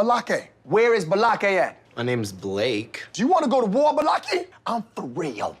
Balake. Where is Balake at? My name's Blake. Do you want to go to war, Balake? I'm for real.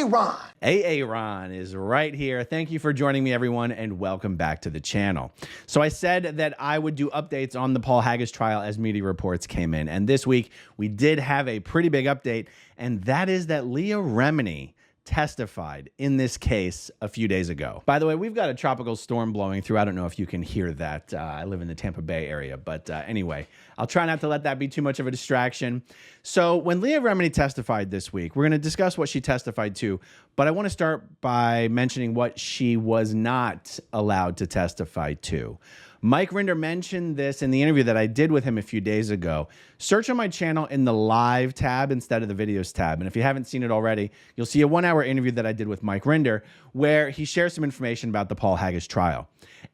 Ron. Ron is right here. Thank you for joining me, everyone, and welcome back to the channel. So I said that I would do updates on the Paul Haggis trial as media reports came in. And this week, we did have a pretty big update, and that is that Leah Remini testified in this case a few days ago. By the way, we've got a tropical storm blowing through. I don't know if you can hear that. I live in the Tampa Bay area, but anyway, I'll try not to let that be too much of a distraction. So when Leah Remini testified this week, we're going to discuss what she testified to, but I want to start by mentioning what she was not allowed to testify to. Mike Rinder mentioned this in the interview that I did with him a few days ago. Search on my channel in the live tab instead of the videos tab. And if you haven't seen it already, you'll see a 1-hour interview that I did with Mike Rinder where he shares some information about the Paul Haggis trial.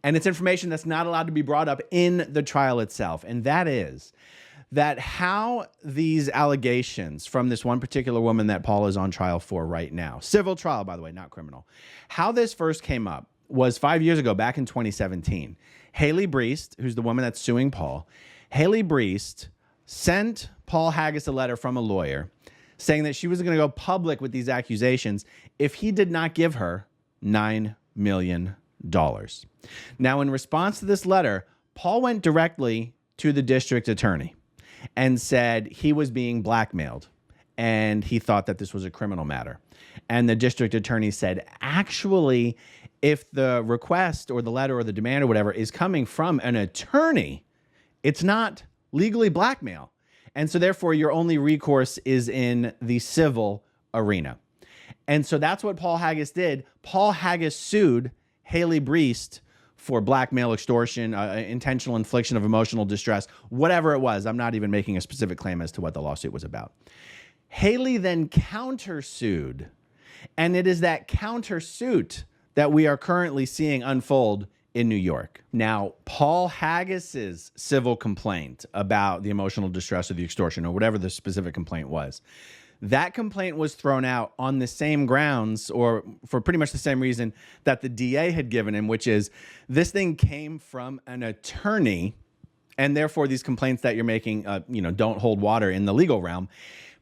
And it's information that's not allowed to be brought up in the trial itself. And that is that how these allegations from this one particular woman that Paul is on trial for right now, civil trial, by the way, not criminal, how this first came up was 5 years ago, back in 2017. Haley Breest, who's the woman that's suing Paul, Haley Breest sent Paul Haggis a letter from a lawyer saying that she was going to go public with these accusations if he did not give her $9 million. Now, in response to this letter, Paul went directly to the district attorney and said he was being blackmailed and he thought that this was a criminal matter. And the district attorney said, actually, if the request or the letter or the demand or whatever is coming from an attorney, it's not legally blackmail. And so therefore your only recourse is in the civil arena. And so that's what Paul Haggis did. Paul Haggis sued Haley Breest for blackmail, extortion, intentional infliction of emotional distress, whatever it was. I'm not even making a specific claim as to what the lawsuit was about. Haley then countersued, and it is that countersuit that we are currently seeing unfold in New York. Now, Paul Haggis's civil complaint about the emotional distress or the extortion or whatever the specific complaint was, that complaint was thrown out on the same grounds or for pretty much the same reason that the DA had given him, which is this thing came from an attorney and therefore these complaints that you're making, don't hold water in the legal realm.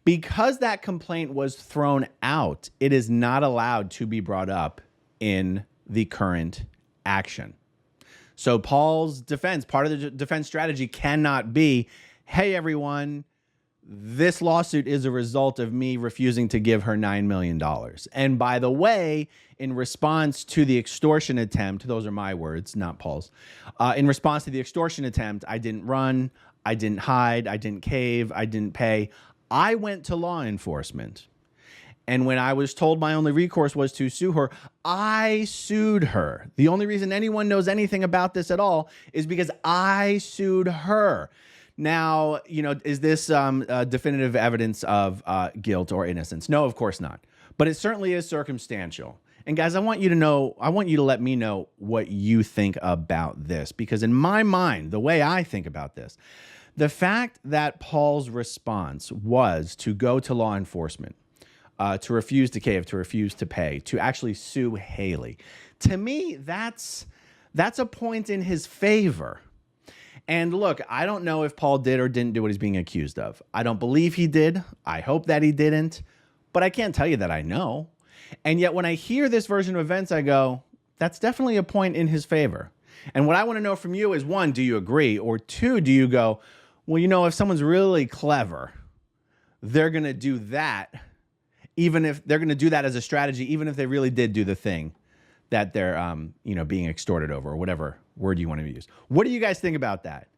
Because that complaint was thrown out, it is not allowed to be brought up in the current action. So Paul's defense, part of the defense strategy cannot be, hey, everyone, this lawsuit is a result of me refusing to give her $9 million. And by the way, in response to the extortion attempt, those are my words, not Paul's. In response to the extortion attempt, I didn't run, I didn't hide, I didn't cave, I didn't pay. I went to law enforcement. And when I was told my only recourse was to sue her, I sued her. The only reason anyone knows anything about this at all is because I sued her. Now, is this definitive evidence of guilt or innocence? No, of course not. But it certainly is circumstantial. And guys, I want you to let me know what you think about this. Because in my mind, the way I think about this, the fact that Paul's response was to go to law enforcement, to refuse to cave, to refuse to pay, to actually sue Haley. To me, that's a point in his favor. And look, I don't know if Paul did or didn't do what he's being accused of. I don't believe he did. I hope that he didn't. But I can't tell you that I know. And yet when I hear this version of events, I go, that's definitely a point in his favor. And what I want to know from you is, one, do you agree? Or two, do you go, well, if someone's really clever, they're going to do that. Even if they're going to do that as a strategy, even if they really did do the thing that they're, being extorted over or whatever word you want to use. What do you guys think about that?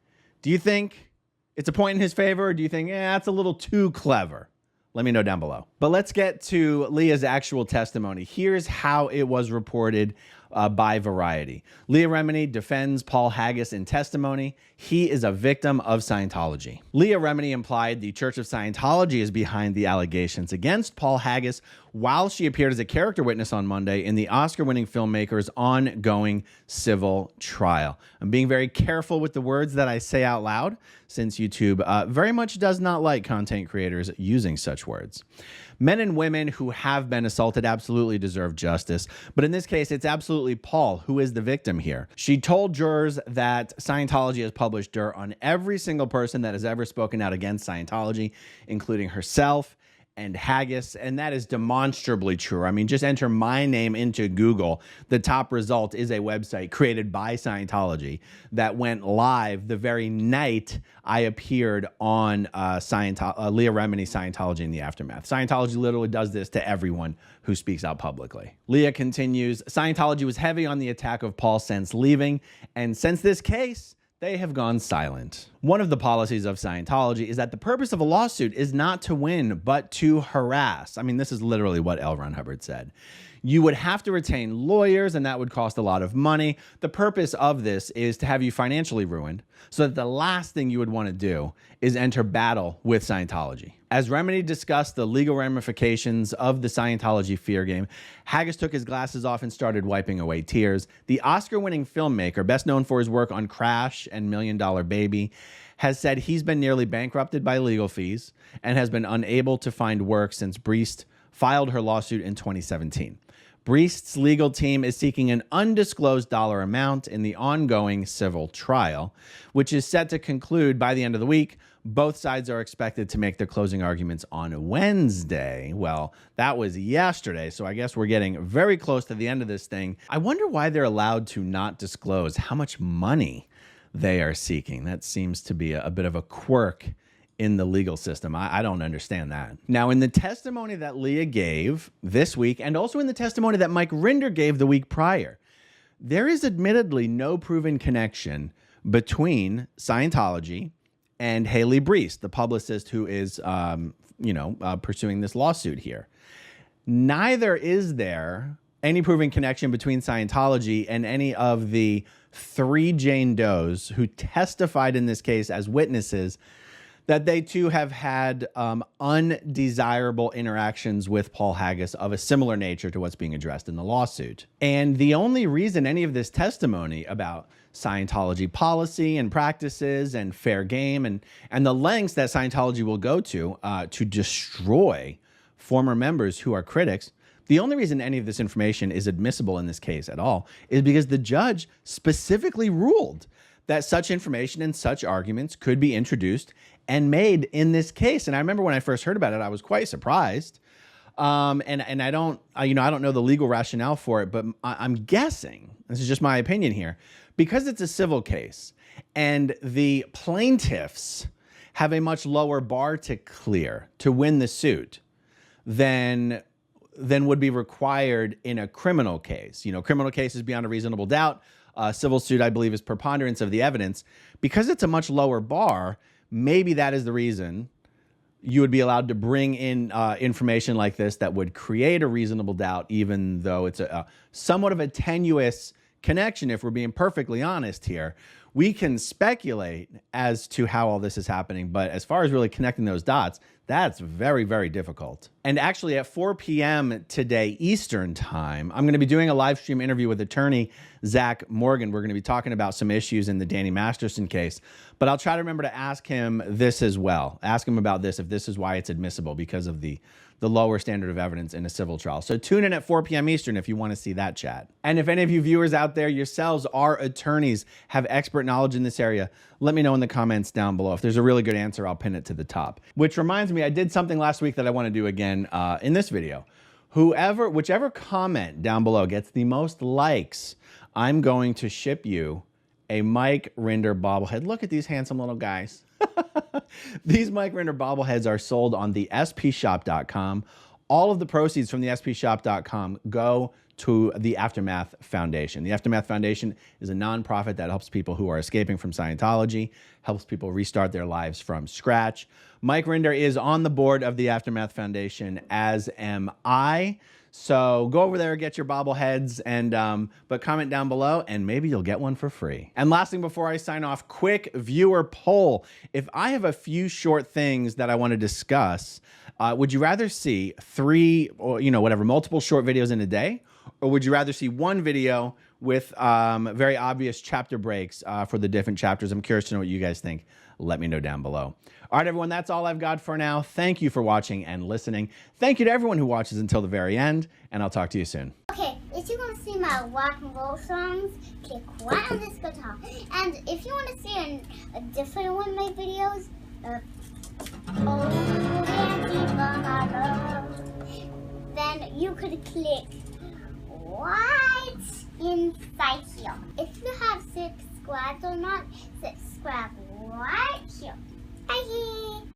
Do you think it's a point in his favor? Or do you think, that's a little too clever? Let me know down below. But let's get to Leah's actual testimony. Here's how it was reported by Variety. Leah Remini defends Paul Haggis in testimony. He is a victim of Scientology. Leah Remini implied the Church of Scientology is behind the allegations against Paul Haggis while she appeared as a character witness on Monday in the Oscar-winning filmmaker's ongoing civil trial. I'm being very careful with the words that I say out loud since YouTube very much does not like content creators using such words. Men and women who have been assaulted absolutely deserve justice, but in this case, it's absolutely absolutely Paul, who is the victim here. She told jurors that Scientology has published dirt on every single person that has ever spoken out against Scientology, including herself and Haggis, and that is demonstrably true. I mean, just enter my name into Google. The top result is a website created by Scientology that went live the very night I appeared on Leah Remini, Scientology in the Aftermath. Scientology literally does this to everyone who speaks out publicly. Leah continues, Scientology was heavy on the attack of Paul since leaving, and since this case, they have gone silent. One of the policies of Scientology is that the purpose of a lawsuit is not to win, but to harass. I mean, this is literally what L. Ron Hubbard said. You would have to retain lawyers, and that would cost a lot of money. The purpose of this is to have you financially ruined, so that the last thing you would want to do is enter battle with Scientology. As Remini discussed the legal ramifications of the Scientology fear game, Haggis took his glasses off and started wiping away tears. The Oscar-winning filmmaker, best known for his work on Crash and $1 Million Baby, has said he's been nearly bankrupted by legal fees and has been unable to find work since Breest filed her lawsuit in 2017. Breest's legal team is seeking an undisclosed dollar amount in the ongoing civil trial, which is set to conclude by the end of the week. Both sides are expected to make their closing arguments on Wednesday. Well, that was yesterday, so I guess we're getting very close to the end of this thing. I wonder why they're allowed to not disclose how much money they are seeking. That seems to be a bit of a quirk in the legal system. I don't understand that. Now, in the testimony that Leah gave this week, and also in the testimony that Mike Rinder gave the week prior, there is admittedly no proven connection between Scientology and Haley Breest, the publicist who is, pursuing this lawsuit here. Neither is there any proven connection between Scientology and any of the 3 Jane Does who testified in this case as witnesses that they too have had undesirable interactions with Paul Haggis of a similar nature to what's being addressed in the lawsuit. And the only reason any of this testimony about Scientology policy and practices and fair game and the lengths that Scientology will go to destroy former members who are critics, the only reason any of this information is admissible in this case at all is because the judge specifically ruled that such information and such arguments could be introduced and made in this case. And I remember when I first heard about it, I was quite surprised. And I don't know the legal rationale for it, but I'm guessing, this is just my opinion here, because it's a civil case and the plaintiffs have a much lower bar to clear to win the suit than would be required in a criminal case. Criminal case is beyond a reasonable doubt. Civil suit, I believe, is preponderance of the evidence. Because it's a much lower bar, maybe that is the reason you would be allowed to bring in information like this that would create a reasonable doubt, even though it's a somewhat of a tenuous connection. If we're being perfectly honest here, we can speculate as to how all this is happening, but as far as really connecting those dots, that's very, very difficult. And actually at 4 p.m. today Eastern time, I'm going to be doing a live stream interview with attorney Zach Morgan. We're going to be talking about some issues in the Danny Masterson case, but I'll try to remember to ask him this as well. Ask him about this, if this is why it's admissible because of the lower standard of evidence in a civil trial. So tune in at 4 p.m. Eastern if you want to see that chat. And if any of you viewers out there yourselves are attorneys, have expert knowledge in this area, let me know in the comments down below. If there's a really good answer, I'll pin it to the top. Which reminds me, I did something last week that I want to do again in this video. Whichever comment down below gets the most likes, I'm going to ship you a Mike Rinder bobblehead. Look at these handsome little guys. These Mike Rinder bobbleheads are sold on the spshop.com. All of the proceeds from the spshop.com go to the Aftermath Foundation. The Aftermath Foundation is a nonprofit that helps people who are escaping from Scientology, helps people restart their lives from scratch. Mike Rinder is on the board of the Aftermath Foundation, as am I. So go over there, get your bobbleheads, but comment down below, and maybe you'll get one for free. And last thing before I sign off, quick viewer poll. If I have a few short things that I want to discuss, would you rather see 3 or multiple short videos in a day, or would you rather see one video with very obvious chapter breaks for the different chapters? I'm curious to know what you guys think. Let me know down below. All right, everyone, that's all I've got for now. Thank you for watching and listening. Thank you to everyone who watches until the very end, and I'll talk to you soon. Okay, if you want to see my rock and roll songs, click right on this guitar. And if you want to see a different one of my videos, Oh Auntie Mama Love, then you could click right inside here. If you have subscribed or not, subscribe right here. Bye.